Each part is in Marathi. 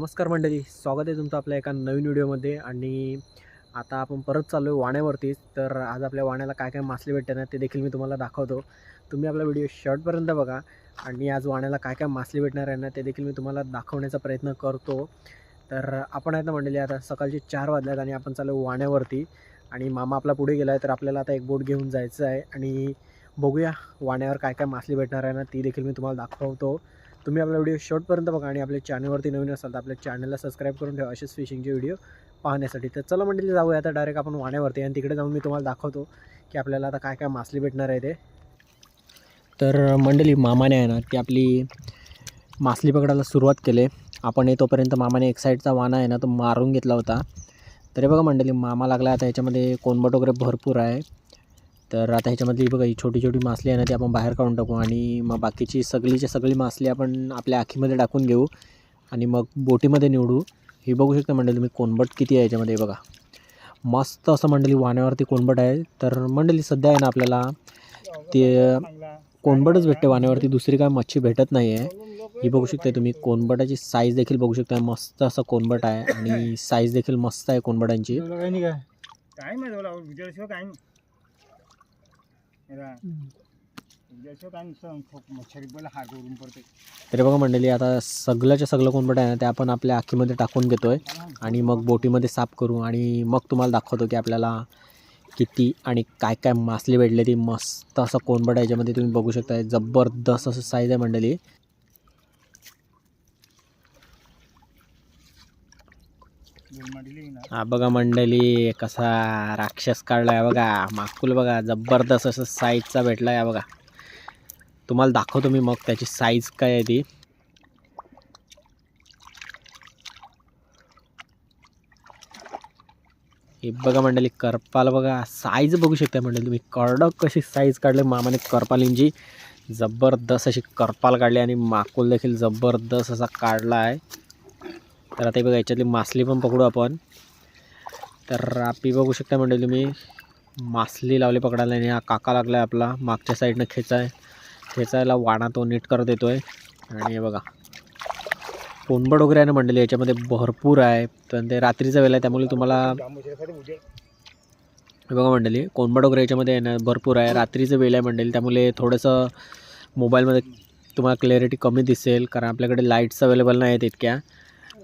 नमस्कार मंडळी, स्वागत आहे तुमचं आपल्या एका नवीन व्हिडिओमध्ये. आणि आता आपण परत चाललो आहे वाण्यावरतीच. तर आज आपल्या वाण्याला काय काय मासले भेटते ना ते देखील मी तुम्हाला दाखवतो. तुम्ही आपला व्हिडिओ शेवटपर्यंत बघा. आणि आज वाण्याला काय काय मासले भेटणार आहे ना ते देखील मी तुम्हाला दाखवण्याचा प्रयत्न करतो. तर आपण आहेत ना मंडळी, आता सकाळचे 4 वाजले आहेत आणि आपण चाललो वाण्यावरती. आणि मामा आपला पुढे गेला आहे, तर आपल्याला आता एक बोट घेऊन जायचं आहे आणि बघूया वाण्यावर काय काय मासले भेटणार आहे ना ती देखील मी तुम्हाला दाखवतो. तुम्ही आपला व्हिडिओ शेवटपर्यंत बघा आणि आपल्या चॅनलवरती नवीन असाल तर आपल्या चॅनलला सबस्क्राईब करून ठेवा असेच फिशिंगचे व्हिडिओ पाहण्यासाठी. तर चला मंडळी जाऊया आता डायरेक्ट आपण वाण्यावरती आणि तिकडे जाऊन मी तुम्हाला दाखवतो की आपल्याला आता काय काय मासली भेटणार आहे ते. तर मंडळी मामाने आहे ना ती आपली मासली पकडायला सुरुवात केली. आपण तोपर्यंत मामाने एक साईडचा वाणा आहे ना तो मारून घेतला होता. तरी बघा मंडळी मामा लागला आता ह्याच्यामध्ये कोणबट वगैरे भरपूर आहे. तर आता ह्याच्यामधली बघा ही छोटी छोटी मासली आहे ना ती आपण बाहेर काढून टाकू आणि मग बाकीची सगळी मासली आपण आपल्या आखीमध्ये टाकून घेऊ आणि मग बोटीमध्ये निवडू. ही बघू शकता मंडळी तुम्ही कोणबट किती आहे याच्यामध्ये बघा. मस्त असं मंडळी वाण्यावरती कोणबट आहे. तर मंडळी सध्या आहे ना आपल्याला ते कोणबटच भेटते वाण्यावरती, दुसरी काय मच्छी भेटत नाही आहे. ही बघू शकता तुम्ही कोणबटाची साईज देखील बघू शकता. मस्त असं कोणबट आहे आणि साईज देखील मस्त आहे कोणबटांची. तरी बघा मंडळी आता सगळ्याच्या सगळं कोणबट आहे ना ते आपण आपल्या आखीमध्ये टाकून घेतोय आणि मग बोटीमध्ये साफ करू आणि मग तुम्हाला दाखवतो की आपल्याला किती आणि काय काय मासले भेटले. ती मस्त असं कोणबट आहे याच्यामध्ये तुम्ही बघू शकता. जबरदस्त असं साईज आहे मंडळी. हा बघा मंडळी कसा राक्षस काढला आहे बघा. माकुल बघा जबरदस्त असं साईजचा भेटला आहे बघा. तुम्हाला दाखवतो मी मग त्याची साईज काय आहे ती. हे बघा मंडळी करपाल बघा, साईज बघू शकता मंडळी तुम्ही. कडक कशी साईज काढली मामाने करपालींची. जबरदस्त अशी करपाल काढली आणि माकुल देखील जबरदस्त असा काढला आहे. तर आता बघा याच्यातली मासली पण पकडू आपण. तर आपली बघू शकता मंडळी तुम्ही मासली लावली पकडायला आणि हा काका लागला आहे आपला मागच्या साईडनं खेचायला वाणा तो नीट करत येतोय. आणि हे बघा कोणबट वगैरे आहे ना मंडळी याच्यामध्ये भरपूर आहे. तर ते रात्रीचा वेळ आहे त्यामुळे तुम्हाला बघा मंडळी कोणबट वगैरे याच्यामध्ये आहे ना भरपूर आहे. रात्रीचं वेळ आहे मंडळी त्यामुळे थोडंसं मोबाईलमध्ये तुम्हाला क्लॅरिटी कमी दिसेल कारण आपल्याकडे लाईट्स अवेलेबल नाही आहेत इतक्या.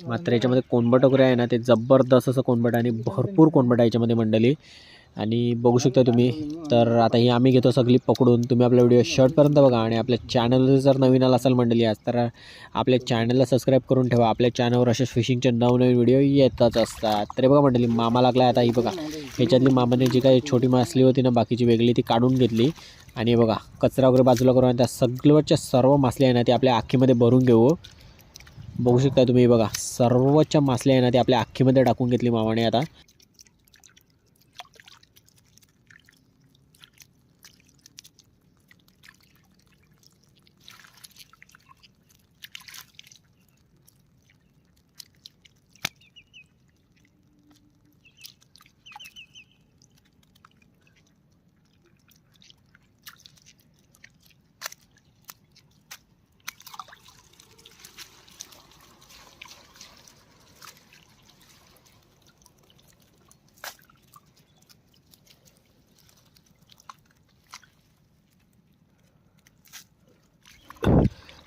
मात्र याच्यामध्ये कोणबट वगैरे आहे ना ते जबरदस्त असं कोणबट आणि भरपूर कोणबट आहे याच्यामध्ये मंडळी. आणि बघू शकता तुम्ही. तर आता ही आम्ही घेतो सगळी पकडून. तुम्ही आपला व्हिडिओ शेवटपर्यंत बघा आणि आपल्या चॅनलवर जर नवीन आला असाल मंडळी आज तर आपल्या चॅनलला सबस्क्राईब करून ठेवा. आपल्या चॅनलवर असे फिशिंगचे नवनवीन व्हिडिओ येतच असतात. तरी बघा मंडळी मामा लागला आता. ही बघा ह्याच्यातली मामाने जी काही छोटी मासली होती ना बाकीची वेगळी ती काढून घेतली. आणि बघा कचरा वगैरे बाजूला करून आणि त्या सगळ्याच्या सर्व मासली आहे ना ती आपल्या आखीमध्ये भरून घेऊ. बघू शकता तुम्ही बघा सर्वच्या मासली आहे ना ती आपल्या आखीमध्ये टाकून घेतली मामाने आता.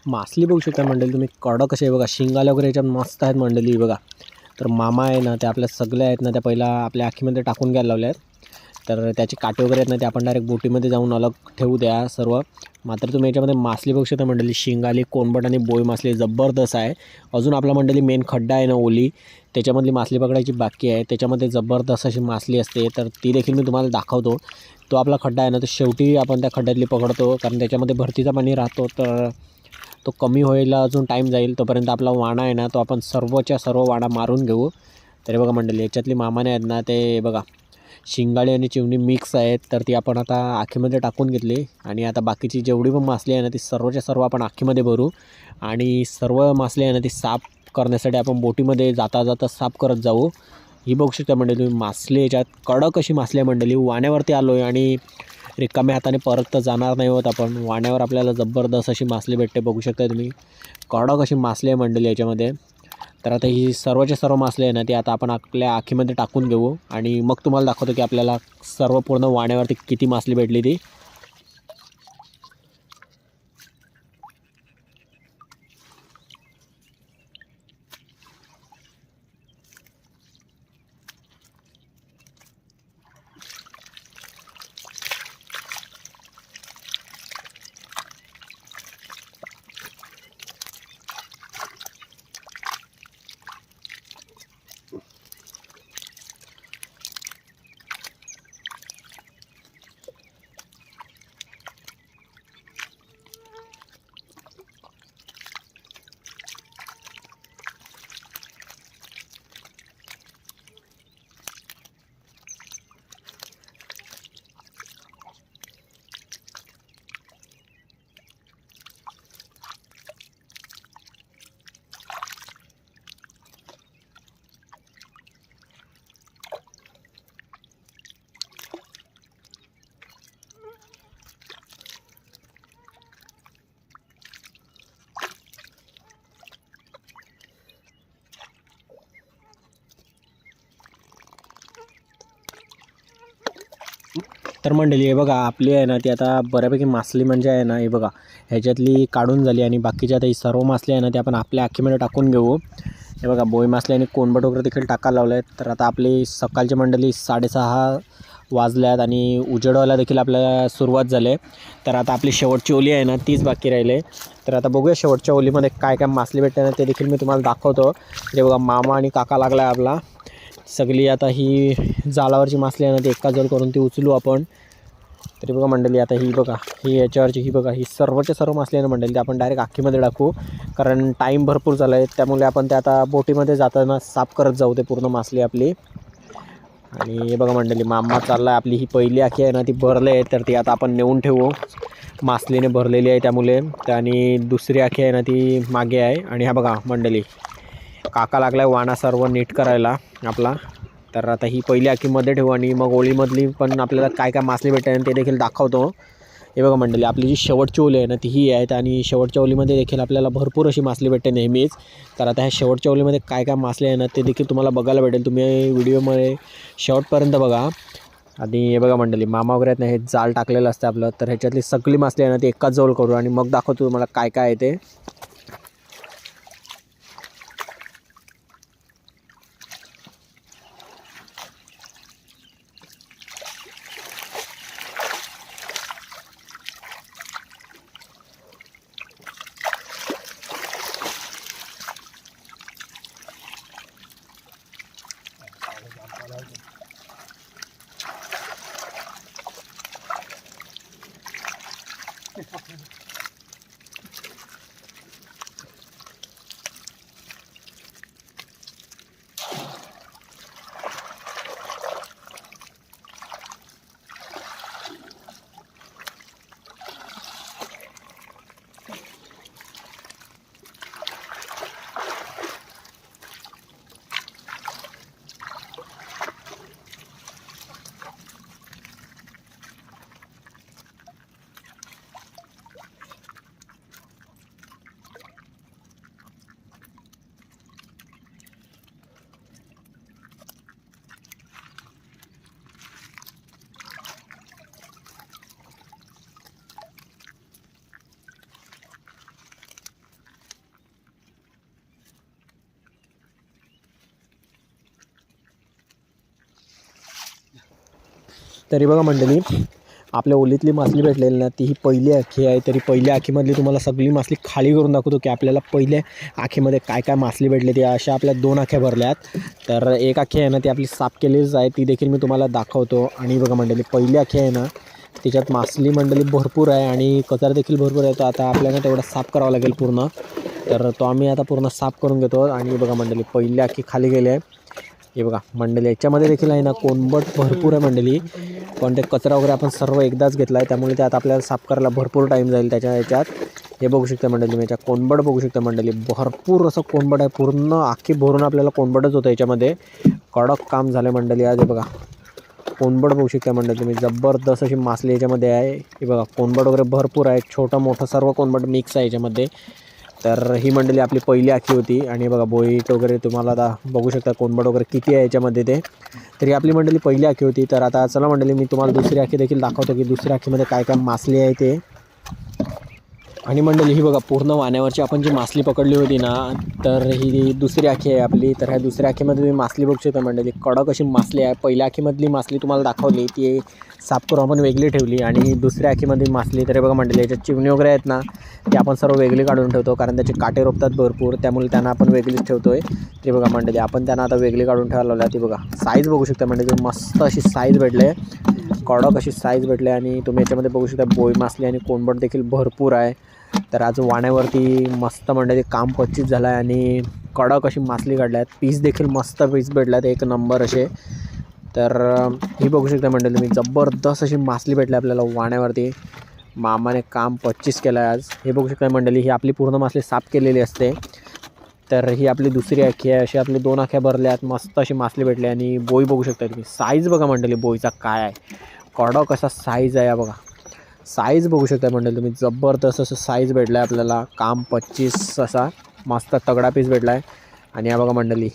मासली बघू शकता मंडळी तुम्ही. कडक कसे आहे बघा, शिंगाला वगैरे याच्यात मस्त आहेत मंडळी बघा. तर मामा आहे ना ते आपल्या सगळ्या आहेत ना त्या पहिला आपल्या आखीमध्ये टाकून घ्यायला लावल्या आहेत. तर त्याचे काटे वगैरे आहेत ना ते आपण डायरेक्ट बोटीमध्ये जाऊन अलग ठेवू द्या सर्व. मात्र तुम्ही याच्यामध्ये मासली बघू शकता मंडळी. शिंगाली कोणबट आणि बोई मासली जबरदस्त आहे. अजून आपला मंडळी मेन खड्डा आहे ना ओली त्याच्यामधली मासली पकडायची बाकी आहे. त्याच्यामध्ये जबरदस्त अशी मासली असते तर ती देखील मी तुम्हाला दाखवतो. तो आपला खड्डा आहे ना तो शेवटी आपण त्या खड्ड्यातली पकडतो कारण त्याच्यामध्ये भरतीचा पाणी राहतो. तर तो कमी व्हायला अजून टाईम जाईल. तोपर्यंत आपला वाणा आहे ना तो आपण सर्वच्या सर्व वाणा मारून घेऊ. तरी बघा मंडळी याच्यातली मामाने आहेत ना ते बघा शिंगाळी आणि चिवणी मिक्स आहेत. तर ती आपण आता आखीमध्ये टाकून घेतली आणि आता बाकीची जेवढी पण मासली आहे ना ती सर्वच्या सर्व आपण आखीमध्ये भरू आणि सर्व मासली आहे ना ती साफ करण्यासाठी आपण बोटीमध्ये जाता जाता साफ करत जाऊ. ही बघू शकता मंडळी तुम्ही मासली याच्यात कडक अशी मासली आहे मंडळी. वाण्यावरती आलो आहे आणि रिकाम्या हाताने परत तर जाणार नाही होत आपण. वाण्यावर आपल्याला जबरदस्त अशी मासली भेटते बघू शकता तुम्ही. कडक अशी मासली आहे मंडळी याच्यामध्ये. तर आता ही सर्वच्या सर्व मासले आहे ना ती आता आपण आपल्या आखीमध्ये टाकून घेऊ आणि मग तुम्हाला दाखवतो की आपल्याला सर्व पूर्ण वाण्यावरती किती मासली भेटली ती. तर मंडळी हे बघा आपली आहे ना ती आता बऱ्यापैकी मासली म्हणजे आहे ना हे बघा ह्याच्यातली काढून झाली आणि बाकीच्या आता ही सर्व मासली आहे ना ती आपण आपल्या आखीमध्ये टाकून घेऊ. हे बघा बोई मासली आणि कोणबट वगैरे देखील टाकायला लावले आहेत. तर आता आपली सकाळची मंडळी 6:30 वाजल्यात आणि उजेड व्हायला देखील आपल्याला सुरुवात झाली. तर आता आपली शेवटची ओली आहे ना तीच बाकी राहिली. तर आता बघूया शेवटच्या ओलीमध्ये काय काय मासली भेटते ना ते देखील मी तुम्हाला दाखवतो. हे बघा मामा आणि काका लागला आहे आपला. सगळी आता ही जाळावरची मासली आहे ना ती एका जड करून ती उचलू आपण. तरी बघा मंडळी आता ही बघा ही याच्यावरची ही बघा ही सर्वच्या सर्व मासली आहे ना मंडळी ती आपण डायरेक्ट आखीमध्ये टाकू, कारण टाईम भरपूर झाला आहे. त्यामुळे आपण ते आता बोटीमध्ये जाताना साफ करत जाऊ ते पूर्ण मासली आपली. आणि हे बघा मंडळी मामा चालला आहे. आपली ही पहिली आखी आहे ना ती भरली आहे तर ती आता आपण नेऊन ठेवू. मासलीने भरलेली आहे त्यामुळे. आणि दुसरी आखी आहे ना ती मागे आहे. आणि हा बघा मंडळी काका लागला आहे वाणा सर्व नीट करायला आपला. तर आता ही पहिली आखीमध्ये ठेवू आणि मग ओळीमधली पण आपल्याला काय काय मासली भेटते ते देखील दाखवतो. हे बघा मंडळी आपली जी शेवटची ओली आहे ना ती ही आहे आणि शेवटच्या ओलीमध्ये देखील आपल्याला भरपूर अशी मासली भेटते नेहमीच. तर आता ह्या शेवटच्या ओलीमध्ये काय काय मासली आहे ना ते देखील तुम्हाला बघायला भेटेल. तुम्ही व्हिडिओमध्ये शेवटपर्यंत बघा. आणि हे बघा मंडळी मामा वगैरे आहेत ना हे जाळ टाकलेलं असतं आपलं. तर ह्याच्यातली सगळी मासली आहे ना ती एकाच जवळ करू आणि मग दाखवतो तुम्हाला काय काय आहे ते. तरी बघा मंडळी आपल्या ओलीतली मासली भेटलेली ना ती ही पहिली आखी आहे. तरी पहिल्या आखीमधली तुम्हाला सगळी मासली खाली करून दाखवतो की आपल्याला पहिल्या आखीमध्ये काय काय मासली भेटली. ती अशा आपल्या 2 आख्या भरल्यात. तर एक आखी आहे ना ती आपली साफ केलीच आहे ती देखील मी तुम्हाला दाखवतो. आणि बघा मंडळी पहिली आखी आहे ना त्याच्यात मासली मंडळी भरपूर आहे आणि कचरा देखील भरपूर आहे. तो आता आपल्याला तेवढा साफ करावा लागेल पूर्ण. तर तो आम्ही आता पूर्ण साफ करून घेतो. आणि बघा मंडळी पहिली आखी खाली गेली आहे. हे बघा मंडळी याच्यामध्ये देखील आहे ना कोणबट भरपूर आहे मंडळी. पण ते कचरा वगैरे आपण सर्व एकदाच घेतला आहे त्यामुळे ते आता आपल्याला साफ करायला भरपूर टाईम जाईल त्याच्या ह्याच्यात. हे बघू शकता मंडळी मी याच्या कोणबट बघू शकता मंडळी भरपूर असं कोणबट आहे. पूर्ण आखी भरून आपल्याला कोणबटच होतं याच्यामध्ये. कडक काम झालं मंडळी आज. हे बघा कोणबट बघू शकता मंडळी तुम्ही जबरदस्त अशी मासली याच्यामध्ये आहे. हे बघा कोणबट वगैरे भरपूर आहे. छोटं मोठं सर्व कोणबट मिक्स आहे याच्यामध्ये. तर ही मंडळी आपली पहिली आखी होती आणि बघा बोईट वगैरे तुम्हाला आता बघू शकता कोंबड वगैरे किती आहे याच्यामध्ये ते. तर ही आपली मंडळी पहिली आखी होती. तर आता चला मंडळी मी तुम्हाला दुसरी आखी देखील दाखवतो की दुसऱ्या आखीमध्ये काय काय मासली आहे ते. आणि मंडळी ही बघा पूर्ण वाण्यावरची आपण जी मासली पकडली होती ना, तर ही दुसरी आखी आहे आपली. तर ह्या दुसऱ्या आखीमध्ये तुम्ही मासली बघू शकता मंडळी, कडक अशी मासली आहे. पहिल्या आखीमधली मासली तुम्हाला दाखवली ती साफ करून आपण वेगळी ठेवली आणि दुसऱ्या आखीमध्ये मासली तर बघा मंडळी याच्यात चिमणी वगैरे आहेत ना, ते आपण सर्व वेगळी काढून ठेवतो कारण त्याचे काटे रोपतात भरपूर, त्यामुळे त्यांना आपण वेगळीच ठेवतोय. ते बघा मंडळी आपण त्यांना आता वेगळी काढून ठेवायला लावल्या. ती बघा साईज बघू शकता मंडळी, मस्त अशी साईज भेटले, कडक अशी साईज भेटले. आणि तुम्ही याच्यामध्ये बघू शकता बोई मासली आणि कोंबड देखील भरपूर आहे. तर आज वाण्यावरती मस्त मंडळी काम 25 झाला आहे आणि कडक अशी मासली काढल्या आहेत. पीस देखील मस्त पीस भेटल्यात एक नंबर असे. तर ही बघू शकता मंडळी तुम्ही, जबरदस्त अशी मासली भेटली आपल्याला वाण्यावरती. मामाने काम 25 केलं आहे आज. हे बघू शकता मंडळी, ही आपली पूर्ण मासली साफ केलेली असते. तर ही आपली दुसरी आखी आहे. अशी आपली 2 आख्या भरल्यात, मस्त अशी मासली भेटली. आणि बोई बघू शकता तुम्ही, साईज बघा मंडळी बोईचा काय आहे, कडक असा साईज आहे बघा. साईज बघू शकता मंडळी तुम्ही, जबरदस्त असं साईज भेटला आहे आपल्याला. काम 25 असा मस्त तगडा पीस भेटला आहे. आणि हा बघा मंडळी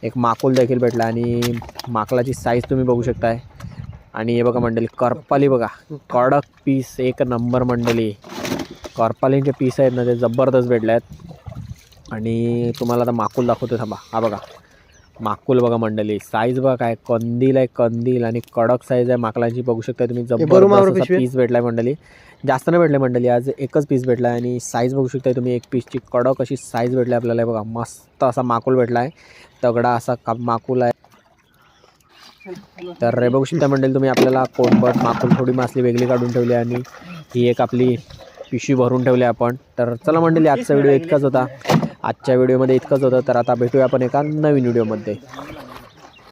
एक माकुल देखील भेटला आणि माकलाची साईज तुम्ही बघू शकताय. आणि हे बघा मंडळी करपाली बघा, कडक पीस एक नंबर मंडळी. करपालींचे पीस आहेत ना ते जबरदस्त भेटले आहेत. आणि तुम्हाला आता माकुल दाखवतो थांबा. हा बघा माकुल बघा मंडळी, साईज बघा काय कंदील आहे, कंदील आणि कडक साईज आहे माकलांची बघू शकता तुम्ही. जबरदस्त पीस भेटला आहे मंडळी, जास्त नाही भेटले मंडळी, आज एकच पीस भेटला आहे. आणि साईज बघू शकता तुम्ही, एक पीसची कडक अशी साईज भेटली आपल्याला. बघा मस्त असा माकुल भेटला आहे, तगडा असा माकुल आहे. तर बघू शकता मंडळी तुम्ही, आपल्याला कोंबड माकुल थोडी मासली वेगळी काढून ठेवली आणि ही एक आपली पिशवी भरून ठेवली आपण. तर चला मंडळी आजचा व्हिडिओ इतकाच होता, आजच्या व्हिडिओमध्ये इतकंच होतं. तर आता भेटूया आपण एका नवीन व्हिडिओमध्ये.